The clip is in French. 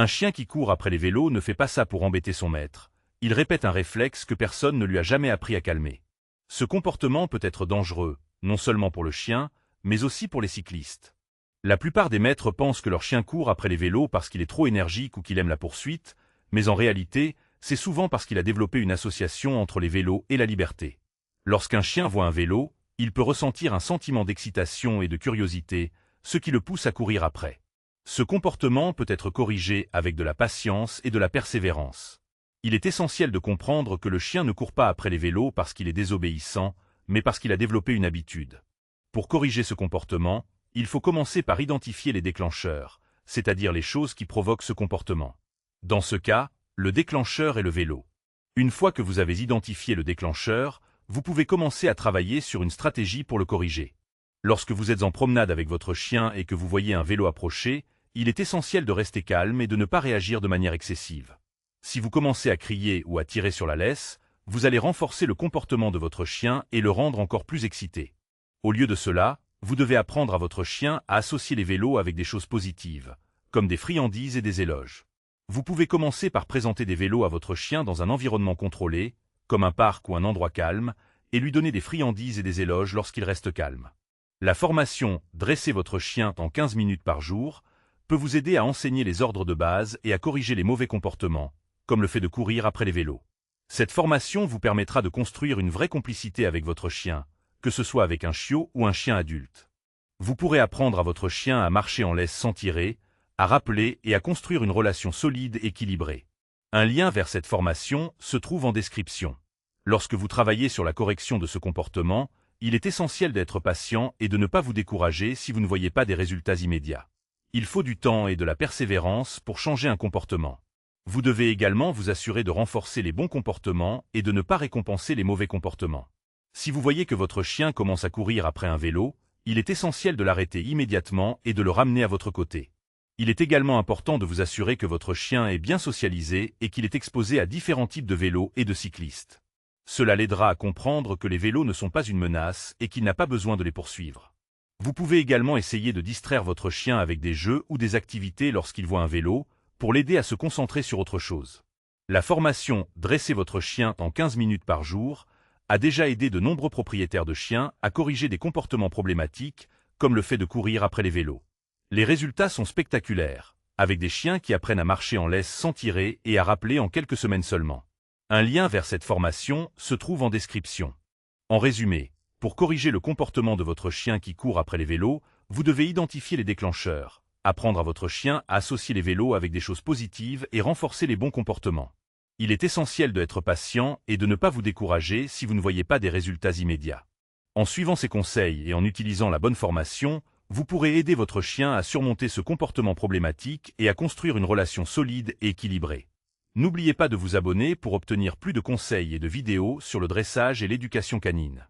Un chien qui court après les vélos ne fait pas ça pour embêter son maître. Il répète un réflexe que personne ne lui a jamais appris à calmer. Ce comportement peut être dangereux, non seulement pour le chien, mais aussi pour les cyclistes. La plupart des maîtres pensent que leur chien court après les vélos parce qu'il est trop énergique ou qu'il aime la poursuite, mais en réalité, c'est souvent parce qu'il a développé une association entre les vélos et la liberté. Lorsqu'un chien voit un vélo, il peut ressentir un sentiment d'excitation et de curiosité, ce qui le pousse à courir après. Ce comportement peut être corrigé avec de la patience et de la persévérance. Il est essentiel de comprendre que le chien ne court pas après les vélos parce qu'il est désobéissant, mais parce qu'il a développé une habitude. Pour corriger ce comportement, il faut commencer par identifier les déclencheurs, c'est-à-dire les choses qui provoquent ce comportement. Dans ce cas, le déclencheur est le vélo. Une fois que vous avez identifié le déclencheur, vous pouvez commencer à travailler sur une stratégie pour le corriger. Lorsque vous êtes en promenade avec votre chien et que vous voyez un vélo approcher, il est essentiel de rester calme et de ne pas réagir de manière excessive. Si vous commencez à crier ou à tirer sur la laisse, vous allez renforcer le comportement de votre chien et le rendre encore plus excité. Au lieu de cela, vous devez apprendre à votre chien à associer les vélos avec des choses positives, comme des friandises et des éloges. Vous pouvez commencer par présenter des vélos à votre chien dans un environnement contrôlé, comme un parc ou un endroit calme, et lui donner des friandises et des éloges lorsqu'il reste calme. La formation « Dressez votre chien en 15 minutes par jour » peut vous aider à enseigner les ordres de base et à corriger les mauvais comportements, comme le fait de courir après les vélos. Cette formation vous permettra de construire une vraie complicité avec votre chien, que ce soit avec un chiot ou un chien adulte. Vous pourrez apprendre à votre chien à marcher en laisse sans tirer, à rappeler et à construire une relation solide et équilibrée. Un lien vers cette formation se trouve en description. Lorsque vous travaillez sur la correction de ce comportement, il est essentiel d'être patient et de ne pas vous décourager si vous ne voyez pas des résultats immédiats. Il faut du temps et de la persévérance pour changer un comportement. Vous devez également vous assurer de renforcer les bons comportements et de ne pas récompenser les mauvais comportements. Si vous voyez que votre chien commence à courir après un vélo, il est essentiel de l'arrêter immédiatement et de le ramener à votre côté. Il est également important de vous assurer que votre chien est bien socialisé et qu'il est exposé à différents types de vélos et de cyclistes. Cela l'aidera à comprendre que les vélos ne sont pas une menace et qu'il n'a pas besoin de les poursuivre. Vous pouvez également essayer de distraire votre chien avec des jeux ou des activités lorsqu'il voit un vélo, pour l'aider à se concentrer sur autre chose. La formation « Dressez votre chien en 15 minutes par jour » a déjà aidé de nombreux propriétaires de chiens à corriger des comportements problématiques, comme le fait de courir après les vélos. Les résultats sont spectaculaires, avec des chiens qui apprennent à marcher en laisse sans tirer et à rappeler en quelques semaines seulement. Un lien vers cette formation se trouve en description. En résumé, pour corriger le comportement de votre chien qui court après les vélos, vous devez identifier les déclencheurs, apprendre à votre chien à associer les vélos avec des choses positives et renforcer les bons comportements. Il est essentiel d'être patient et de ne pas vous décourager si vous ne voyez pas des résultats immédiats. En suivant ces conseils et en utilisant la bonne formation, vous pourrez aider votre chien à surmonter ce comportement problématique et à construire une relation solide et équilibrée. N'oubliez pas de vous abonner pour obtenir plus de conseils et de vidéos sur le dressage et l'éducation canine.